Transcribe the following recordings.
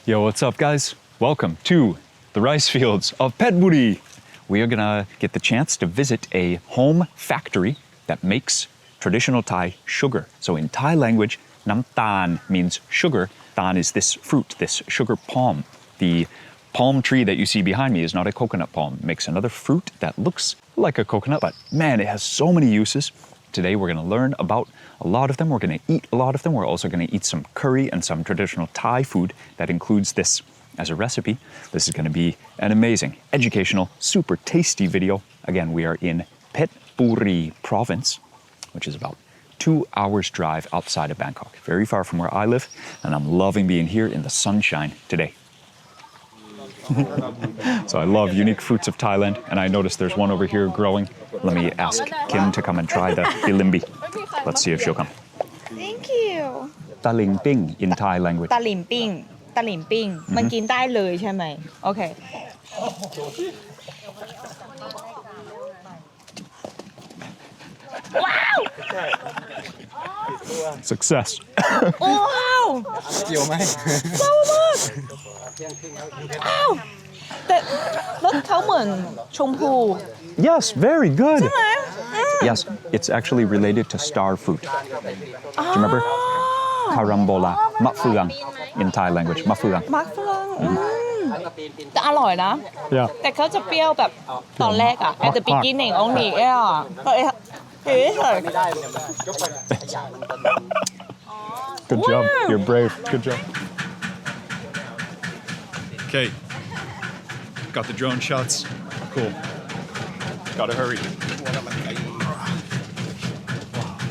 Yo, what's up, guys? Welcome to the rice fields of Petchaburi. We are gonna get the chance to visit a home factory that makes traditional Thai sugar. So in Thai language, nam tan means sugar. Tan is this fruit, this sugar palm. The palm tree that you see behind me is not a coconut palm. It makes another fruit that looks like a coconut, but man, it has so many uses. Today we're gonna learn about a lot of them. We're gonna eat a lot of them. We're also gonna eat some curry and some traditional Thai food that includes this as a recipe. This is gonna be an amazing, educational, super tasty video. Again, we are in Petchaburi province, which is about 2 hours drive outside of Bangkok, very far from where I live, and I'm loving being here in the sunshine today. So I love unique fruits of Thailand, and I noticed there's one over here growing. Let me ask Kim to come and try the bilimbi. Let's see if she'll come. Thank you. Ta ling ping in Thai language. ตะหลิมปิ้งตะหลิมปิ้งมันกินได้เลยใช่ไหมโอเค ว้าว Success. โอ้ว้าว เกี่ยวไหม ว้าวมากว้าวแต่รสเขาเหมือนชมพู Yes, very good. ใช่ไหม Yes, it's actually related to star fruit. Do you remember? Karambola, mat phượng in Thai language, mat phượng. มักฝรั่งแต่อร่อยนะ Yeah. แต่เขาจะเปรี้ยวแบบตอนแรกอะ at the beginning only เฮ้ย Good job. You're brave. Good job. Okay. Got the drone shots. Cool. Gotta hurry.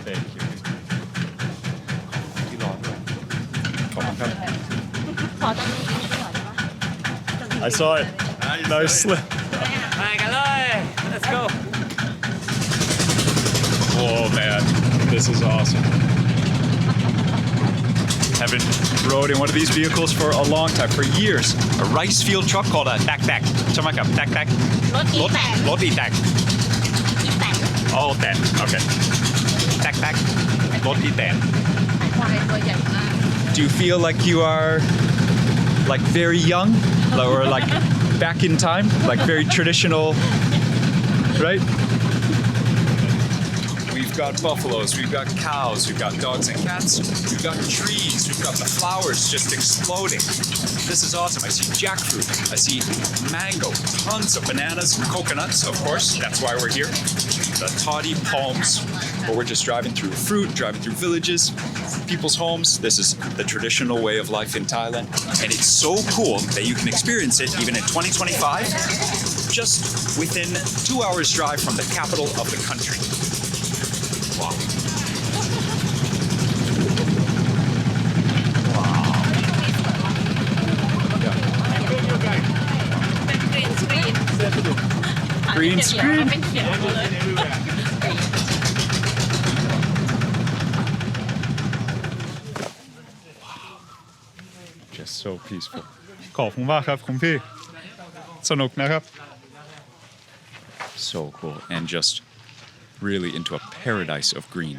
Thank you. Come on, come. I saw it. Nice slip. Let's go. Oh man, this is awesome. Haven't rode in one of these vehicles for a long time, for years. A rice field truck called a tak-tak. Chamakap, tak-tak. Loti tak. Oh, that. Okay. Tak-tak. Loti tak. Do you feel like you are like very young? Or like back in time? Like very traditional, right? We've got buffaloes, we've got cows, we've got dogs and cats, we've got trees, we've got the flowers just exploding. This is awesome. I see jackfruit, I see mango, tons of bananas, coconuts, of course, that's why we're here. The toddy palms, where we're just driving through fruit, driving through villages, people's homes. This is the traditional way of life in Thailand. And it's so cool that you can experience it even in 2025, just within 2 hours drive from the capital of the country. Wow. Green screen. Just so peaceful. ขอบคุณมากครับคุณพี่ สนุกนะครับ So cool and just really into a paradise of green.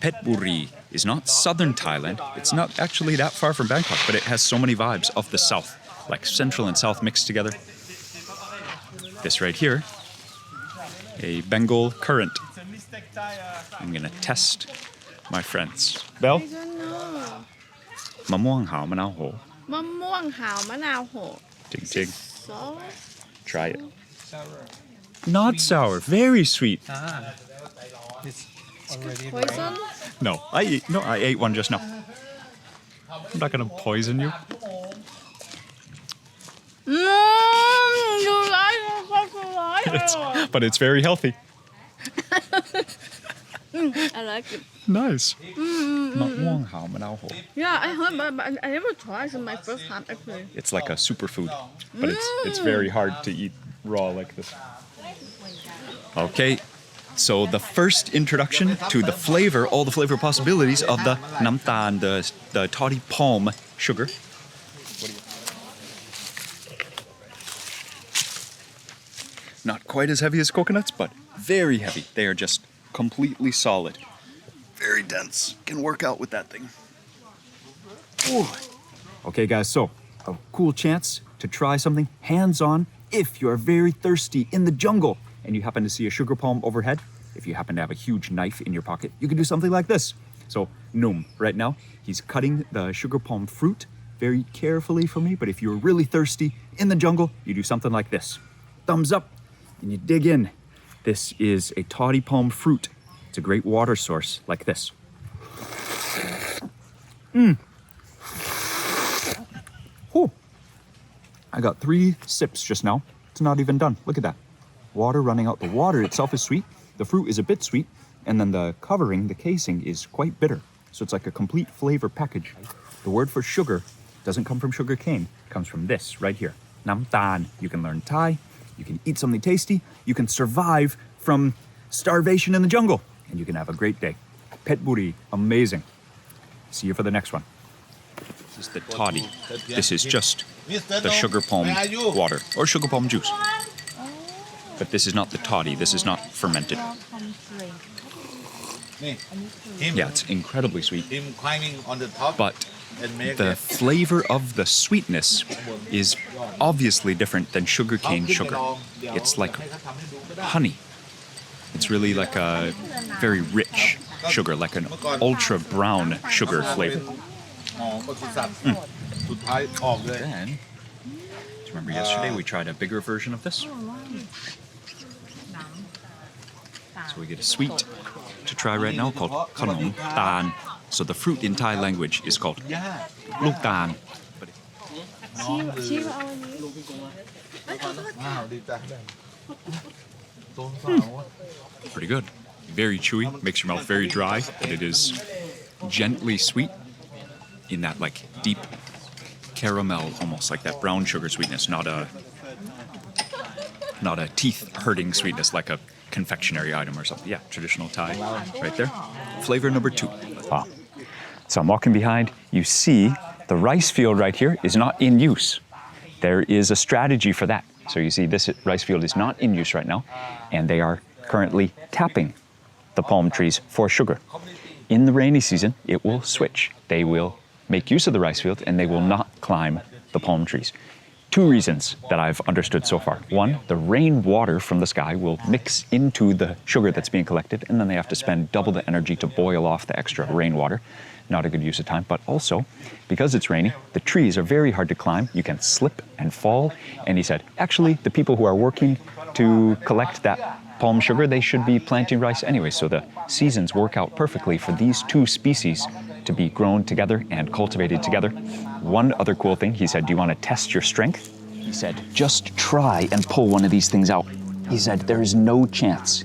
Petchaburi is not southern Thailand. It's not actually that far from Bangkok, but it has so many vibes of the south, like central and south mixed together. This right here, a Bengal currant. I'm gonna test my friends. Bell? มะม่วงหาวมะนาวโห มะม่วงหาวมะนาวโห Ting ting. so Try it. Not sour, very sweet. It's already poison No, I ate one just now. I'm not gonna poison you. you like it so much But it's very healthy. I like it Nice. มะม่วงหาวมะนาวโห yeah I heard but I never tried it's my first time actually It's like a superfood, but it's very hard to eat raw like this. Okay, so the first introduction to the flavor, all the flavor possibilities of the nam tan, the toddy palm sugar. Not quite as heavy as coconuts, but very heavy. They are just completely solid. Very dense. Can work out with that thing. Ooh. Okay, guys, so a cool chance to try something hands-on if you are very thirsty in the jungle and you happen to see a sugar palm overhead. If you happen to have a huge knife in your pocket, you can do something like this. So Noom, right now, he's cutting the sugar palm fruit very carefully for me, but if you're really thirsty in the jungle, you do something like this. Thumbs up, and you dig in. This is a toddy palm fruit. It's a great water source, like this. Whew. I got 3 sips just now. It's not even done. Look at that. Water running out. The water itself is sweet. The fruit is a bit sweet. And then the covering, the casing, is quite bitter. So it's like a complete flavor package. The word for sugar doesn't come from sugar cane. It comes from this right here. Nam tan. You can learn Thai. You can eat something tasty. You can survive from starvation in the jungle. And you can have a great day. Petchaburi, amazing. See you for the next one. This is the toddy. This is just the sugar palm water or sugar palm juice. But this is not the toddy. This is not fermented. Yeah, it's incredibly sweet. Him climbing on the top. But the flavor of the sweetness is obviously different than sugarcane sugar. It's like honey. It's really like a very rich sugar, like an ultra brown sugar flavor. Then, do you remember yesterday we tried a bigger version of this? So we get a sweet to try right now called khanom tan. So the fruit in Thai language is called luk tan. Pretty good. Very chewy, makes your mouth very dry, and it is gently sweet in that like deep caramel, almost like that brown sugar sweetness, not a teeth-hurting sweetness like a confectionery item or something. Yeah, traditional Thai, right there. Flavor number 2. Wow. So I'm walking behind. You see the rice field right here is not in use. There is a strategy for that. So you see this rice field is not in use right now, and they are currently tapping the palm trees for sugar. In the rainy season, it will switch. They will make use of the rice field and they will not climb the palm trees. 2 reasons that I've understood so far. 1, the rainwater from the sky will mix into the sugar that's being collected, and then they have to spend double the energy to boil off the extra rainwater. Not a good use of time, but also, because it's rainy, the trees are very hard to climb. You can slip and fall. And he said, actually, the people who are working to collect that palm sugar, they should be planting rice anyway. So the seasons work out perfectly for these 2 species to be grown together and cultivated together. One other cool thing, he said, do you want to test your strength? He said, just try and pull one of these things out. He said, there is no chance.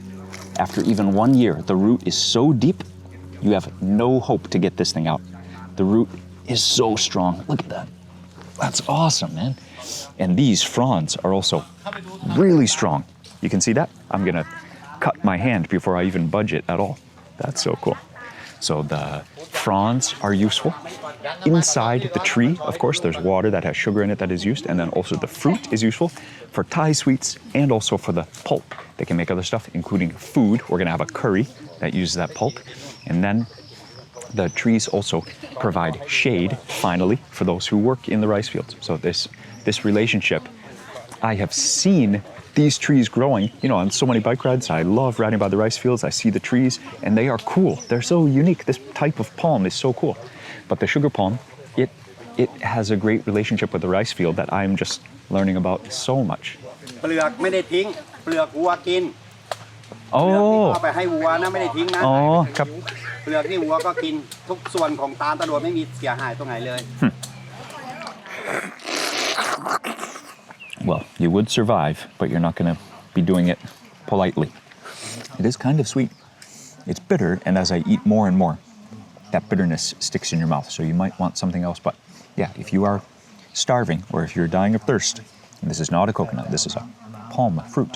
After even 1 year, the root is so deep, you have no hope to get this thing out. The root is so strong. Look at that. That's awesome, man. And these fronds are also really strong. You can see that? I'm going to cut my hand before I even budge it at all. That's so cool. So the fronds are useful. Inside the tree, of course, there's water that has sugar in it that is used, and then also the fruit is useful for Thai sweets and also for the pulp. They can make other stuff, including food. We're going to have a curry that uses that pulp. And then the trees also provide shade, finally, for those who work in the rice fields. So this relationship, I have seen these trees growing, on so many bike rides. I love riding by the rice fields. I see the trees, and they are cool. They're so unique. This type of palm is so cool. But the sugar palm, it has a great relationship with the rice field that I'm just learning about so much. เปลือกไม่ได้ทิ้งเปลือกวัวกิน Oh. เอาไปให้วัวนะไม่ได้ทิ้งนะ อ๋อครับ เปลือกนี่วัวก็กินทุกส่วนของตาลตะโดดไม่มีเสียหายตรงไหนเลย Well, you would survive, but you're not going to be doing it politely. It is kind of sweet. It's bitter, and as I eat more and more, that bitterness sticks in your mouth, so you might want something else. But yeah, if you are starving or if you're dying of thirst, and this is not a coconut, this is a palm fruit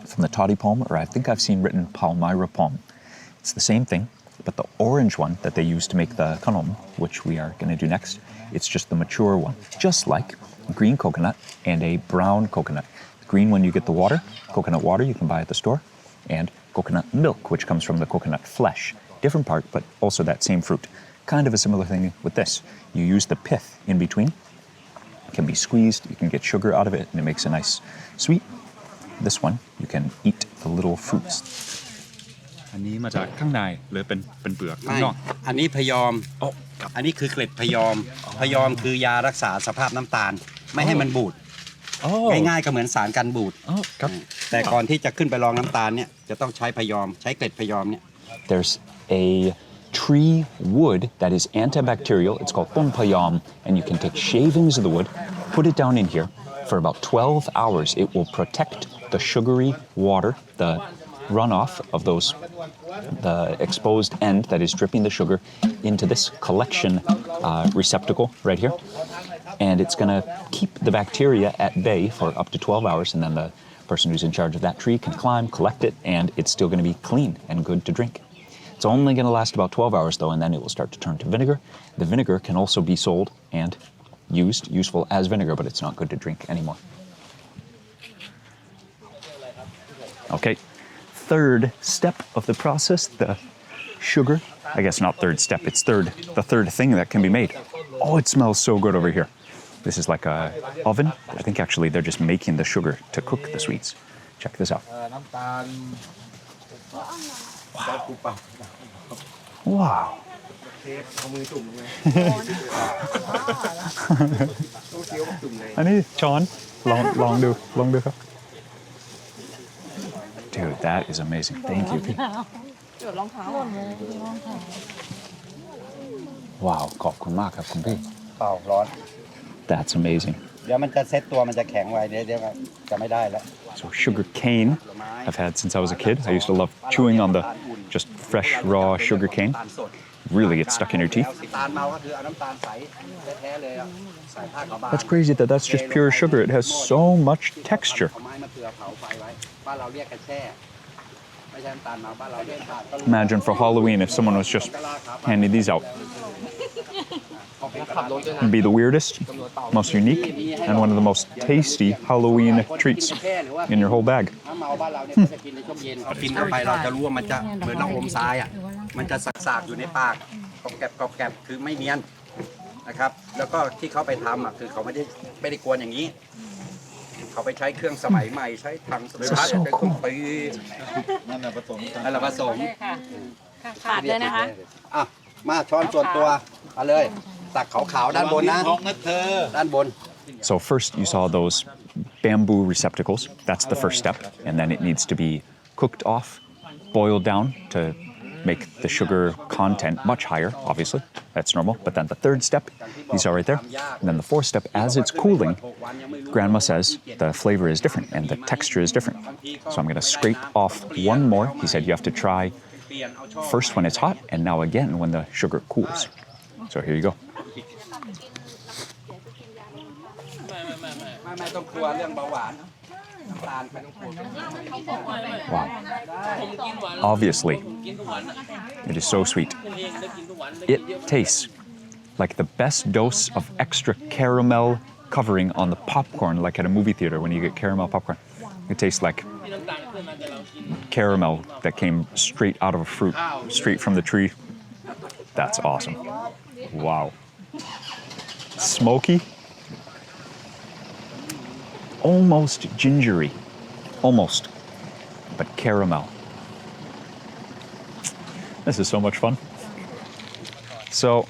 from the toddy palm, or I think I've seen written Palmyra palm. It's the same thing, but the orange one that they use to make the khanom, which we are going to do next, it's just the mature one, just like green coconut and a brown coconut. The green one you get the water, coconut water you can buy at the store, and coconut milk, which comes from the coconut flesh. Different part, but also that same fruit. Kind of a similar thing with this. You use the pith in between, can be squeezed. You can get sugar out of it, and it makes a nice sweet. This one, you can eat the little fruits. อันนี้มาจากข้างในหรือเป็นเปลือกข้างนอก อันนี้พยอม โอ้ อันนี้คือเกล็ดพยอม พยอมคือยารักษาสภาพน้ำตาล ไม่ให้มันบูด ง่ายๆก็เหมือนสารกันบูด ครับ แต่ก่อนที่จะขึ้นไปรองน้ำตาลเนี่ยจะต้องใช้พยอม ใช้เกล็ดพยอมเนี่ย There's a tree wood that is antibacterial. It's called Payam, and you can take shavings of the wood, put it down in here. For about 12 hours, it will protect the sugary water, the runoff of the exposed end that is dripping the sugar into this collection receptacle right here. And it's going to keep the bacteria at bay for up to 12 hours, and then the person who's in charge of that tree can climb, collect it, and it's still going to be clean and good to drink. It's only going to last about 12 hours, though, and then it will start to turn to vinegar. The vinegar can also be sold and useful as vinegar, but it's not good to drink anymore. Okay, third step of the process, the sugar. I guess not third step, it's the third thing that can be made. Oh, it smells so good over here. This is like a oven. I think actually they're just making the sugar to cook the sweets. Check this out. น้ำตาล Wow. เอามือจุ่มลงไป ต้องเคี้ยวจุ่มเลย อันนี้ช้อนลองดูครับ Dude, that is amazing. Thank you. เดี๋ยวรองเท้า Wow, ขอบคุณมากครับคุณพี่ เปล่าร้อน That's amazing. เดี๋ยวมันจะเซ็ตตัวมันจะแข็งไว้เดี๋ยวจะไม่ได้แล้ว So sugar cane I've had since I was a kid. I used to love chewing on the just fresh raw sugar cane. Really gets stuck in your teeth. ตาลเมาก็คือเอาน้ำตาลใสแท้ๆเลยใส่ผ้าขาวบาง That's crazy that that's just pure sugar. It has so much texture. เอาไม้มาเผื่อเผาไฟไว้บ้านเราเรียกกระแช่ไม่ใช่น้ำตาลเมาบ้านเราเรียกถาด Imagine for Halloween if someone was just handing these out. It'd be the weirdest, most unique, and one of the most tasty Halloween treats in your whole bag. ถ้าเมาบ้านเราเนี่ยเขาจะกินในช่วงเย็นกินเข้าไปเราจะรู้ว่ามันจะเหมือนเราอมทรายอ่ะมันจะสากๆอยู่ในปากกรอบแกรบคือไม่เนียนนะครับแล้วก็ที่เขาไปทำอ่ะคือเขาไม่ได้กวนอย่างนี้เขาไปใช้เครื่องสมัยใหม่ใช้ถังสมัยใช้เครื่องตีนั่นแหละผสมขาดเลยนะคะ อ่ะมาช้อนส่วนตัวมาเลยตักขาวๆด้านบนนะด้านบน So first you saw those bamboo receptacles. That's the first step. And then it needs to be cooked off, boiled down to make the sugar content much higher, obviously. That's normal. But then the third step, these are right there. And then the fourth step, as it's cooling, Grandma says the flavor is different and the texture is different. So I'm going to scrape off one more. He said you have to try first when it's hot and now again when the sugar cools. So here you go. ไม่ต้องกลัวเรื่องเบาหวานน้ำตาลไม่ต้องกลัว Wow. Obviously, it is so sweet. It tastes like the best dose of extra caramel covering on the popcorn, like at a movie theater when you get caramel popcorn. It tastes like caramel that came straight out of a fruit, straight from the tree. That's awesome. Wow. Smoky. Almost gingery. Almost. But caramel. This is so much fun. So,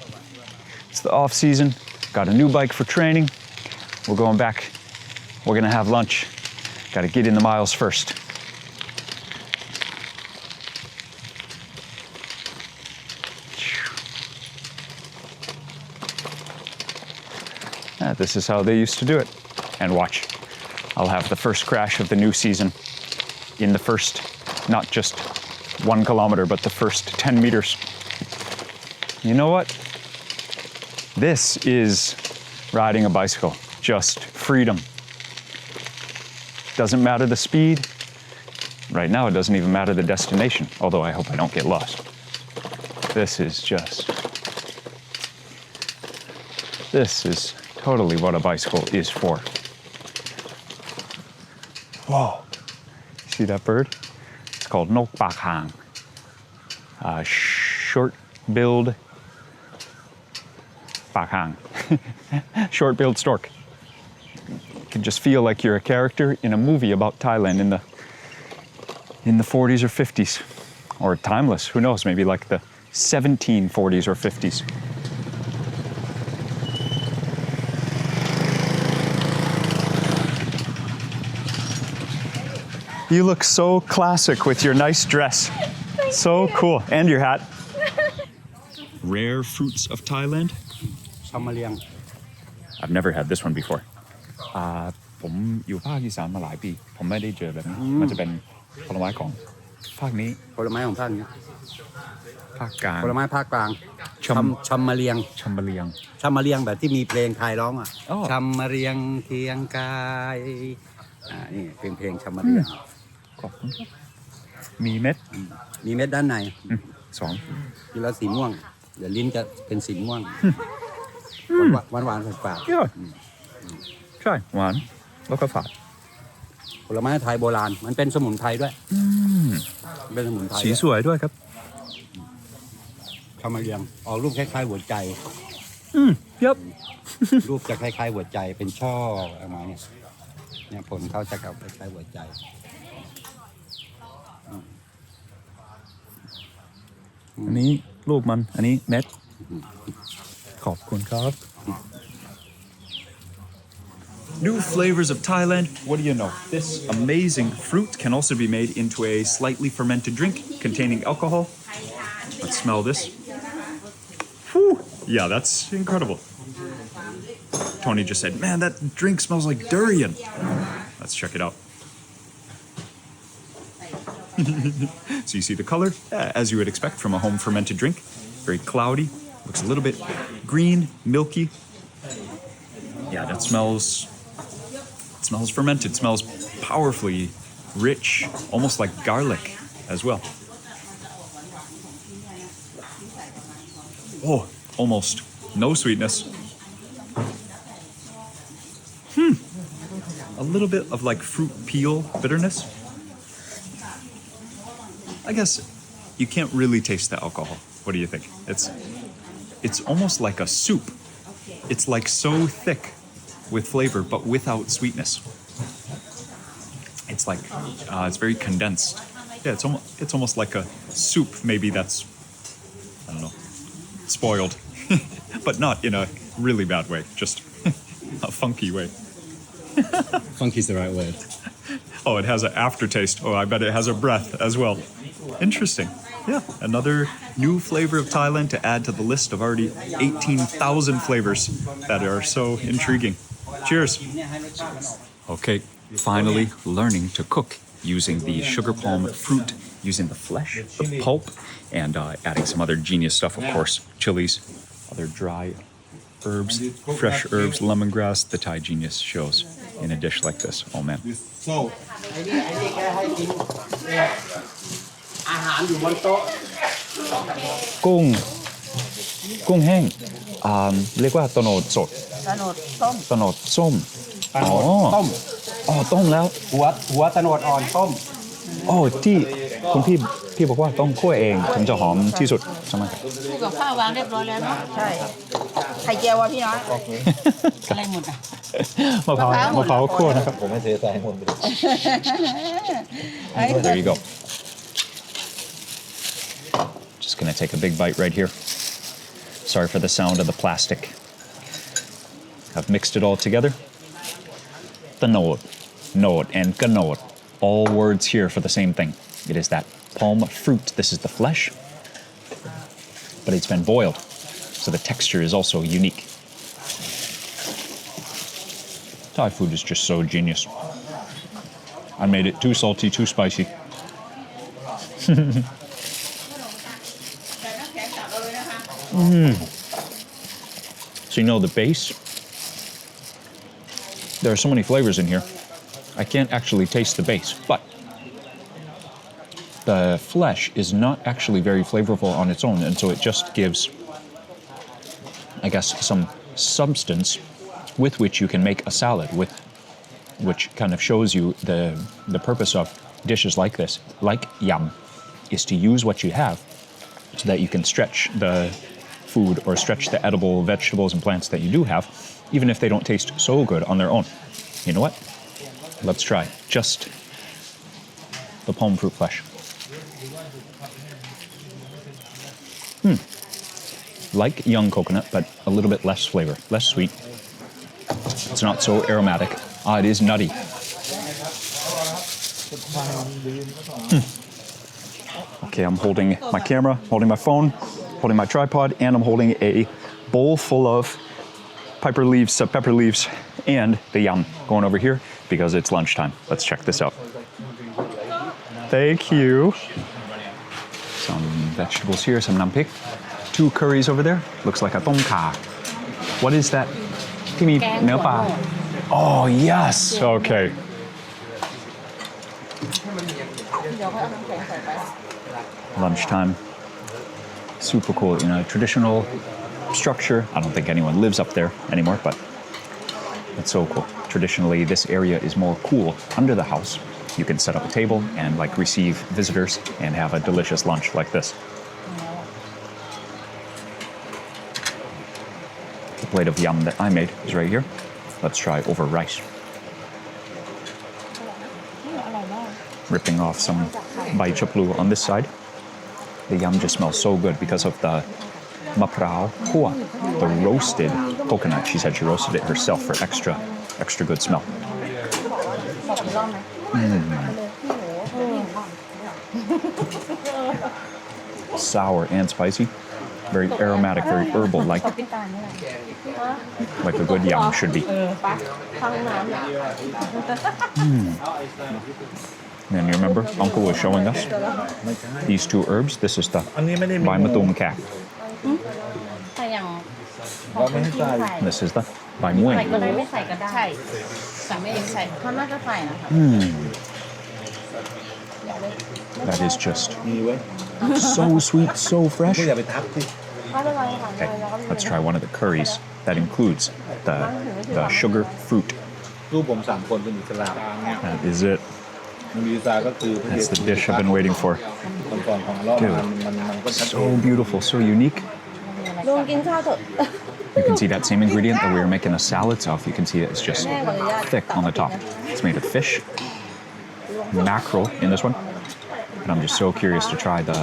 it's the off season. Got a new bike for training. We're going back. We're gonna have lunch. Got to get in the miles first. This is how they used to do it. And watch, I'll have the first crash of the new season in the first, not just 1 kilometer, but the first 10 meters. You know what? This is riding a bicycle, just freedom. Doesn't matter the speed. Right now, it doesn't even matter the destination, although I hope I don't get lost. This is totally what a bicycle is for. Whoa, see that bird? It's called nok pak hang. Short-billed pak hang. Short-billed stork. can just feel like you're a character in a movie about Thailand in the 40s or 50s, or timeless. Who knows? Maybe like the 1740s or 50s. You look so classic with your nice dress. So cool. And your hat. Rare fruits of Thailand. ชำมะเรียง I've never had this one before. ผมอยู่ภาคอีสานมาหลายปี ผมไม่ได้เจอแบบนี้ มันจะเป็นผลไม้ของภาคนี้ ผลไม้ของภาคนี้ ภาคกลาง ผลไม้ภาคกลาง ชำมะเรียง ชมบะเลียง ชำมะเรียงแบบที่มีเพลงไทยร้องอ่ะ อ๋อ ชำมะเรียงเคียงกายนี่เพลงชำมะเรียง ขอบคุณครับ มีเม็ด มีเม็ดด้านใน สอง กินแล้วสีม่วง เดี๋ยวลิ้นจะเป็นสีม่วงหวานๆฝาด ใช่หวานแล้วก็ฝาด ๆผลไม้ไทยโบราณ มันเป็นสมุนไพรด้วยเป็นสมุนไพร สีสวยด้วยครับ ชำมะเรียงออกรูปคล้ายๆหัวใจ ยับ รูปจะคล้ายๆหัวใจเป็นช่ออะไรมาเนี่ยผลเขาจะกับคล้ายๆหัวใจ อันนี้ลูกมัน อันนี้เม็ด ขอบคุณครับ New flavors of Thailand. What do you know? This amazing fruit can also be made into a slightly fermented drink containing alcohol. Let's smell this. Whew. Yeah, that's incredible. Tony just said, man, that drink smells like durian. Let's check it out. So you see the color, as you would expect from a home fermented drink. Very cloudy, looks a little bit green, milky. Yeah, that smells fermented, smells powerfully rich, almost like garlic as well. Oh, almost no sweetness. A little bit of like fruit peel bitterness. I guess you can't really taste the alcohol. What do you think? It's almost like a soup. It's like so thick with flavor, but without sweetness. It's like it's very condensed. Yeah, it's almost like a soup. Maybe that's, I don't know, spoiled, but not in a really bad way. Just a funky way. Funky's the right word. Oh, it has an aftertaste. Oh, I bet it has a breath as well. Interesting. Yeah, another new flavor of Thailand to add to the list of already 18,000 flavors that are so intriguing. Cheers. Okay, finally learning to cook using the sugar palm fruit, using the flesh, the pulp, and adding some other genius stuff, of course. Chilies, other dry herbs, fresh herbs, lemongrass. The Thai genius shows in a dish like this. Oh, man. อาหารอยู่บนโต๊ะ กุ้งแห้งเรียกว่าตโนดสด ตะโนดต้ม ตโนดส้ม ตะโนดต้ม อ๋อต้มแล้ว หัวตะโนดอ่อนต้ม อ๋อที่คุณพี่บอกว่าต้องคั่วเองถึงจะหอมที่สุดใช่ไหม คู่กับข้าววางเรียบร้อยแล้วเนาะใช่ไข่เจียวอ่ะพี่น้อยอะไรหมดอ่ะ มะพร้าวคั่วนะครับ ผมไม่เทใส่หมดเลย There you go. Just gonna take a big bite right here. Sorry for the sound of the plastic. I've mixed it all together. The nod, and ganod. All words here for the same thing. It is that palm fruit. This is the flesh, but it's been boiled, so the texture is also unique. Thai food is just so genius. I made it too salty, too spicy. So you know the base, there are so many flavors in here. I can't actually taste the base, but the flesh is not actually very flavorful on its own, and so it just gives, I guess, some substance with which you can make a salad, which kind of shows you the purpose of dishes like this, like yam, is to use what you have so that you can stretch the food or stretch the edible vegetables and plants that you do have, even if they don't taste so good on their own. You know what? Let's try just the palm fruit flesh. Like young coconut, but a little bit less flavor, less sweet. It's not so aromatic. It is nutty. Okay, I'm holding my camera, holding my phone, holding my tripod, and I'm holding a bowl full of pepper leaves, and the yum going over here because it's lunchtime. Let's check this out. Thank you. Some vegetables here, some nam pik. 2 curries over there. Looks like a tom kha. What is that? Timmy, นื้อปลา Oh, yes. Okay. Lunchtime. Super cool. You know, traditional structure. I don't think anyone lives up there anymore, but it's so cool. Traditionally, this area is more cool under the house. You can set up a table and like receive visitors and have a delicious lunch like this. The plate of yum that I made is right here. Let's try over rice. Ripping off some Petchaburi on this side. The yum just smells so good because of the maprao hua, the roasted coconut. She said she roasted it herself for extra good smell. Sour and spicy. Very aromatic, very herbal, like a good yum should be. And you remember, Uncle was showing us these 2 herbs. This is the Bai Matum Kak. This is the Bai Muay. That is just so sweet, so fresh. Okay, let's try one of the curries that includes the sugar fruit. ลูกผม3 คนเป็นอิสลาม That is it. วีซ่าก็คือ That's the dish I've been waiting for. ก่อนของเรามันก็ชัดเจ So น beautiful, so unique. ลุงกินข้าวเถอะ You can see that same ingredient that we were making a salad of. You can see it's just thick on the top. It's made of fish, mackerel in this one. And I'm just so curious to try the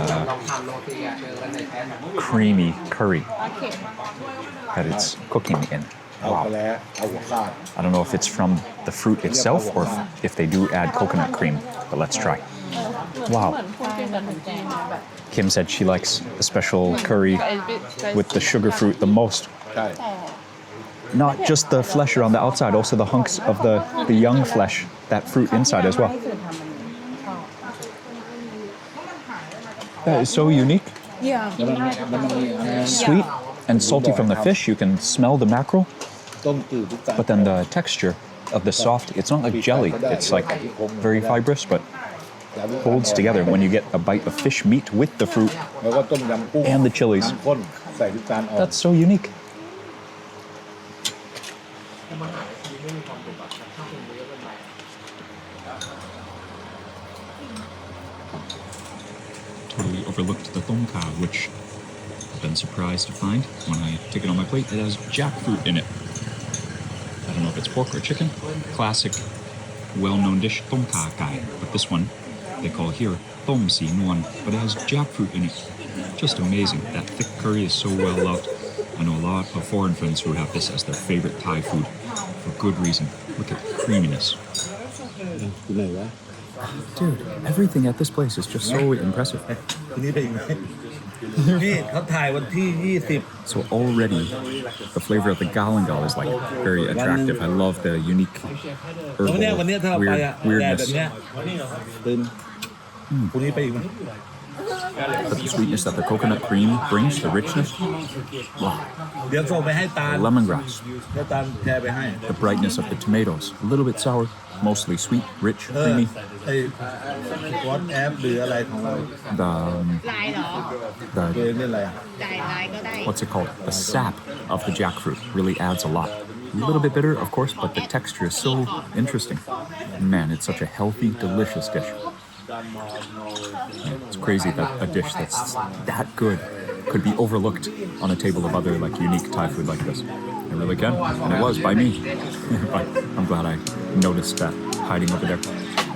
creamy curry that it's cooking in. เอาไป Wow. แล้วเอาหัวขาด I don't know if it's from the fruit itself or if they do add coconut cream, but let's try. Wow. Kim said she likes the special curry with the sugar fruit the most. ใช่ Not just the flesh around the outside, also the hunks of the young flesh, that fruit inside as well. That is so unique. Sweet and salty from the fish. You can smell the mackerel, ต้มจืดทุกจาน but then the texture of the soft, it's not like jelly. It's like very fibrous, but holds together when you get a bite of fish meat with the fruit แล้วก็ต้มยำกุ้ง and the chilies. น้ำข้นใส่ทุกจานออก That's so unique. Totally overlooked the tom kha, which I've been surprised to find when I take it on my plate. It has jackfruit in it. I don't know if it's pork or chicken. Classic, well-known dish, tom kha kai. But this one, they call here tom si nuan, but it has jackfruit in it. Just amazing. That thick curry is so well loved. I know a lot of foreign friends who have this as their favorite Thai food for good reason. Look at the creaminess. อยู่ไหนวะ Dude, everything at this place is just so impressive. ทีนี้ไปอีกไหมนี่เขาถ่ายวันที่ 20 So already, the flavor of the galangal is like very attractive. I love the unique แล้วเนี่ยวัน herbal เนี้ยถ้าเราไปอะแดด weirdness. แบบเนี้ยตื่นพรุ่งนี้ไปอีกไหม But the sweetness that the coconut cream brings, the richness, wow. เดี๋ยวส่งไปให้ตาล The lemongrass, แล้วตาลแชร์ไปให้ the brightness of the tomatoes, a little bit sour, mostly sweet, rich, เออ creamy. ไอ้วอทแอปหรืออะไรของเรา The ลายเหรอ the ตัวเองนี่อะไรอะ ลายก็ได้ what's it called? The sap of the jackfruit really adds a lot. A little bit bitter, of course, but the texture is so interesting. Man, it's such a healthy, delicious dish. It's crazy that a dish that's that good could be overlooked on a table of other like unique Thai food like this. It really can, and it was by me. But I'm glad I noticed that hiding over there.